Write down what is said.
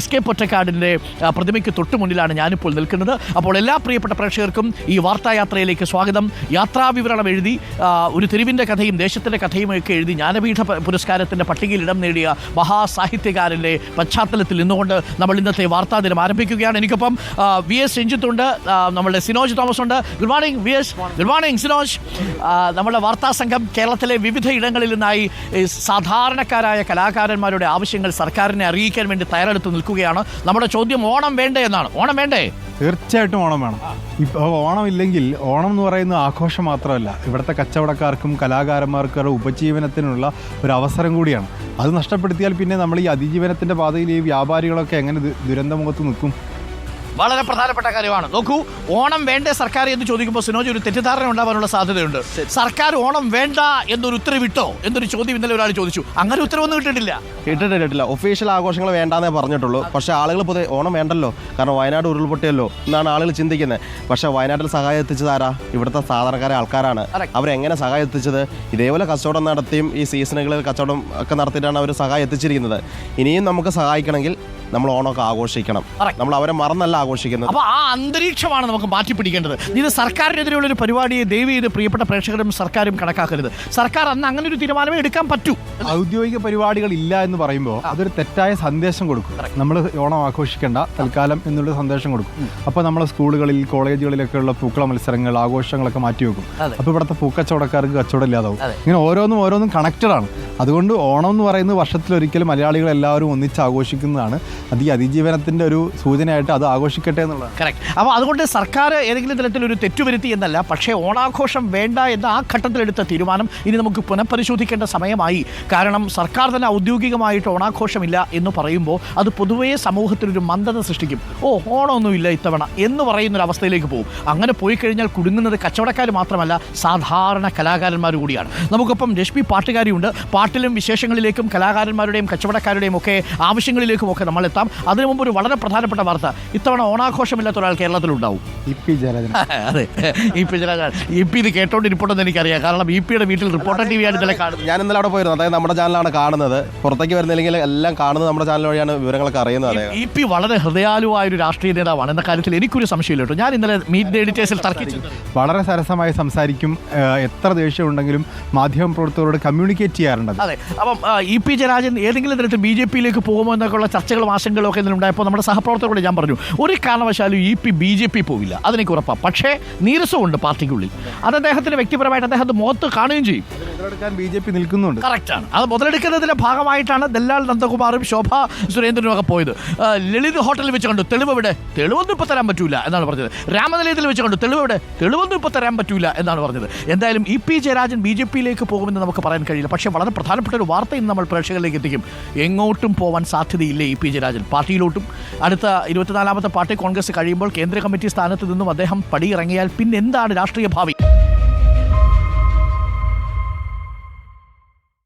SK പൊറ്റക്കാടിൻ്റെ പ്രതിമയ്ക്ക് തൊട്ട് മുന്നിലാണ് ഞാനിപ്പോൾ നിൽക്കുന്നത്. അപ്പോൾ എല്ലാ പ്രിയപ്പെട്ട പ്രേക്ഷകർക്കും ഈ വാർത്തായാത്രയിലേക്ക് സ്വാഗതം. യാത്രാവിവരണം എഴുതി ഒരു തെരുവിൻ്റെ കഥയും ദേശത്തിൻ്റെ കഥയുമൊക്കെ എഴുതി ജ്ഞാനപീഠ പുരസ്കാരത്തിൻ്റെ പട്ടികയിൽ ഇടം നേടിയ മഹാസാഹിത്യകാരൻ്റെ പശ്ചാത്തലത്തിൽ നിന്നുകൊണ്ട് നമ്മൾ ഇന്നത്തെ വാർത്താ ദിനം ആരംഭിക്കുകയാണ്. എനിക്കൊപ്പം VS രഞ്ജിത്തുണ്ട്, നമ്മളുടെ സിനോജ് തോമസ് ഉണ്ട്. Good morning VS. Good morning Sinoj. നമ്മുടെ വാർത്താ സംഘം കേരളത്തിലെ വിവിധ ഇടങ്ങളിൽ നിന്നായി സാധാരണക്കാരായ കലാകാരന്മാരുടെ ആവശ്യങ്ങൾ സർക്കാരിനെ അറിയിക്കാൻ വേണ്ടി തയ്യാറെടുത്ത് നിൽക്കുകയാണ്. നമ്മുടെ ചോദ്യം ഓണം വേണ്ടേ എന്നാണ്. ഓണം വേണ്ടേ? തീർച്ചയായിട്ടും ഓണം വേണം. ഇപ്പോൾ ഓണം ഇല്ലെങ്കിൽ, ഓണം എന്ന് പറയുന്ന ആഘോഷം മാത്രമല്ല, ഇവിടുത്തെ കച്ചവടക്കാർക്കും കലാകാരന്മാർക്കും ഉപജീവനത്തിനുള്ള ഒരു അവസരം കൂടിയാണ്. അത് നഷ്ടപ്പെടുത്തിയാൽ പിന്നെ നമ്മൾ ഈ അതിജീവനത്തിൻ്റെ പാതയിൽ ഈ വ്യാപാരികളൊക്കെ എങ്ങനെ ദുരന്തമുഖത്ത് നിൽക്കും? വളരെ പ്രധാനപ്പെട്ട കാര്യമാണ്. നോക്കൂ, ഓണം വേണ്ടേ സർക്കാർ എന്ന് ചോദിക്കുമ്പോൾ സിനോജ് ഒരു തെറ്റിദ്ധാരണ ഉണ്ടാവാനുള്ള സാധ്യതയുണ്ട്. സർക്കാർ ഓണം വേണ്ട എന്നൊരു ഉത്തരവിട്ടോ എന്നൊരു ചോദ്യം ഇന്നലെ ഒരാൾ ചോദിച്ചു. അങ്ങനെ ഉത്തരവൊന്നും ഇട്ടിട്ടില്ല. ഒഫീഷ്യൽ ആഘോഷങ്ങൾ വേണ്ടാന്നേ പറഞ്ഞിട്ടുള്ളൂ. പക്ഷേ ആളുകൾ പൊതുവെ ഓണം വേണ്ടല്ലോ, കാരണം വയനാട് ഉരുൾപൊട്ടിയല്ലോ എന്നാണ് ആളുകൾ ചിന്തിക്കുന്നത്. പക്ഷേ വയനാട്ടിൽ സഹായം എത്തിച്ചതാരാ? ഇവിടുത്തെ സാധാരണക്കാരെ ആൾക്കാരാണ്. അവരെങ്ങനെ സഹായം എത്തിച്ചത്? ഇതേപോലെ കച്ചവടം നടത്തിയും ഈ സീസണുകളിൽ കച്ചവടം ഒക്കെ നടത്തിയിട്ടാണ് അവർ സഹായം എത്തിച്ചിരിക്കുന്നത്. ഇനിയും നമുക്ക് സഹായിക്കണമെങ്കിൽ നമ്മൾ ഓണമൊക്കെ ആഘോഷിക്കണം. നമ്മൾ അവരെ മറന്നല്ല ആഘോഷിക്കുന്നത്. അപ്പോൾ ആ അന്തരീക്ഷമാണ് നമുക്ക് മാറ്റിപ്പിടിക്കേണ്ടത്. ഇത് സർക്കാരിനെതിരെയുള്ള ഒരു പരിപാടിയെ ദയവ് ചെയ്ത് പ്രിയപ്പെട്ട പ്രേക്ഷകരും സർക്കാരും കണക്കാക്കരുത്. സർക്കാർ അന്ന് അങ്ങനെ ഒരു തീരുമാനമേ എടുക്കാൻ പറ്റൂ. ഔദ്യോഗിക പരിപാടികൾ ഇല്ല എന്ന് പറയുമ്പോൾ അതൊരു തെറ്റായ സന്ദേശം കൊടുക്കും. നമ്മൾ ഓണം ആഘോഷിക്കേണ്ട തൽക്കാലം എന്നുള്ള സന്ദേശം കൊടുക്കും. അപ്പോൾ നമ്മളെ സ്കൂളുകളിൽ കോളേജുകളിലൊക്കെ ഉള്ള പൂക്കള മത്സരങ്ങൾ, ആഘോഷങ്ങളൊക്കെ മാറ്റിവെക്കും. അപ്പോൾ ഇവിടുത്തെ പൂക്കച്ചവടക്കാർക്ക് കച്ചവടം ഇല്ലാതാവും. ഇങ്ങനെ ഓരോന്നും കണക്റ്റഡാണ്. അതുകൊണ്ട് ഓണം എന്ന് പറയുന്നത് വർഷത്തിലൊരിക്കലും മലയാളികൾ എല്ലാവരും ഒന്നിച്ച് ആഘോഷിക്കുന്നതാണ്. അത് ഈ അതിജീവനത്തിൻ്റെ ഒരു സൂചനയായിട്ട് അത് ആഘോഷിക്കട്ടെ എന്നുള്ളതാണ്. കറക്റ്റ്. അപ്പോൾ അതുകൊണ്ട് സർക്കാർ ഏതെങ്കിലും തരത്തിലൊരു തെറ്റുവരുത്തി എന്നല്ല, പക്ഷേ ഓണാഘോഷം വേണ്ട എന്ന ആ ഘട്ടത്തിലെടുത്ത തീരുമാനം ഇനി നമുക്ക് പുനഃപരിശോധിക്കേണ്ട സമയമായി. കാരണം സർക്കാർ തന്നെ ഔദ്യോഗികമായിട്ട് ഓണാഘോഷമില്ല എന്ന് പറയുമ്പോൾ അത് പൊതുവേ സമൂഹത്തിലൊരു മന്ദത സൃഷ്ടിക്കും. ഓണമൊന്നുമില്ല ഇത്തവണ എന്ന് പറയുന്നൊരവസ്ഥയിലേക്ക് പോകും. അങ്ങനെ പോയി കഴിഞ്ഞാൽ കുടുങ്ങുന്നത് കച്ചവടക്കാർ മാത്രമല്ല, സാധാരണ കലാകാരന്മാർ കൂടിയാണ്. നമുക്കൊപ്പം രശ്മി പാട്ടുകാരിയുണ്ട്. പാട്ടിലും വിശേഷങ്ങളിലേക്കും കലാകാരന്മാരുടെയും കച്ചവടക്കാരുടെയും ഒക്കെ ആവശ്യങ്ങളിലേക്കും ഒക്കെ നമ്മൾ എത്താം. അതിനു മുമ്പ് ഒരു വളരെ പ്രധാനപ്പെട്ട വാർത്ത. ഇത്തവണ ഓണാഘോഷമില്ലാത്ത ഒരാൾ കേരളത്തിലുണ്ടാവും. EP ജയരാജൻ. അതെ, EP ജയരാജൻ. EP ഇത് കേട്ടോണ്ടിരിപ്പുണ്ടെന്ന് എനിക്കറിയാം. കാരണം EPയുടെ വീട്ടിൽ റിപ്പോർട്ടർ TV ആണ് ഇന്നലെ കാണുന്നത്. ഞാൻ ഇന്നലെ അവിടെ പോയിരുന്നു. അതായത് നമ്മുടെ ചാനലാണ് കാണുന്നത്. പുറത്തേക്ക് വരുന്നില്ലെങ്കിൽ എല്ലാം കാണുന്നത് നമ്മുടെ ചാനൽ വഴിയാണ് വിവരങ്ങളൊക്കെ അറിയുന്നത്. EP വളരെ ഹൃദയാലുവായ ഒരു രാഷ്ട്രീയ നേതാവാണ് എന്ന കാര്യത്തിൽ എനിക്കൊരു സംശയമില്ല കേട്ടോ. ഞാൻ ഇന്നലെ മീറ്റ് ദ എഡിറ്റേഴ്സിൽ തർക്കിച്ചു. വളരെ സരസമായി സംസാരിക്കും. എത്ര ദേഷ്യമുണ്ടെങ്കിലും മാധ്യമപ്രവർത്തകരോട് കമ്മ്യൂണിക്കേറ്റ് ചെയ്യാറുണ്ട്. അതെ. അപ്പം EP ജയരാജൻ ഏതെങ്കിലും തരത്തിൽ BJPയിലേക്ക് പോകുമോ എന്നൊക്കെയുള്ള ചർച്ചകളും ആശങ്കകളും ഒക്കെ ഉണ്ടായപ്പോൾ നമ്മുടെ സഹപ്രവർത്തകരോട് ഞാൻ പറഞ്ഞു, ഒരു കാരണവശാലും EP BJP പോവില്ല, അതെനിക്ക് ഉറപ്പാണ്. പക്ഷേ നീരസമുണ്ട് പാർട്ടിക്കുള്ളിൽ. അത് അദ്ദേഹത്തിന് വ്യക്തിപരമായിട്ട് അദ്ദേഹത്തെ മുഖത്ത് കാണുകയും ചെയ്യും. BJP നിൽക്കുന്നുണ്ട്. കറക്റ്റാണ്. അത് മുതലെടുക്കുന്നതിൻ്റെ ഭാഗമായിട്ടാണ് ദല്ലാൽ നന്ദകുമാറും ശോഭ സുരേന്ദ്രനും ഒക്കെ പോയത്. ലളിത് ഹോട്ടലിൽ വെച്ച് കണ്ടു. തെളിവെവിടെ? തെളിവൊന്നും ഇപ്പോൾ തരാൻ പറ്റൂല എന്നാണ് പറഞ്ഞത്. രാമനിലയത്തിൽ വെച്ച് കണ്ടു. തെളിവെവിടെ? തെളിവൊന്നും ഇപ്പോൾ തരാൻ പറ്റൂല എന്നാണ് പറഞ്ഞത്. എന്തായാലും EP ജയരാജൻ BJPയിലേക്ക് പോകുമെന്ന് നമുക്ക് പറയാൻ കഴിയില്ല. പക്ഷേ വളരെ പ്രധാനപ്പെട്ട ഒരു വാർത്ത ഇന്ന് നമ്മൾ പ്രേക്ഷകരിലേക്ക് എത്തിക്കും. എങ്ങോട്ടും പോവാൻ സാധ്യതയില്ല EP ജയരാജൻ. പാർട്ടിയിലോട്ടും അടുത്ത 24ാമത്തെ പാർട്ടി കോൺഗ്രസ് കഴിയുമ്പോൾ കേന്ദ്ര കമ്മിറ്റി സ്ഥാനത്ത് നിന്നും അദ്ദേഹം പടിയിറങ്ങിയാൽ പിന്നെ എന്താണ് രാഷ്ട്രീയ ഭാവി?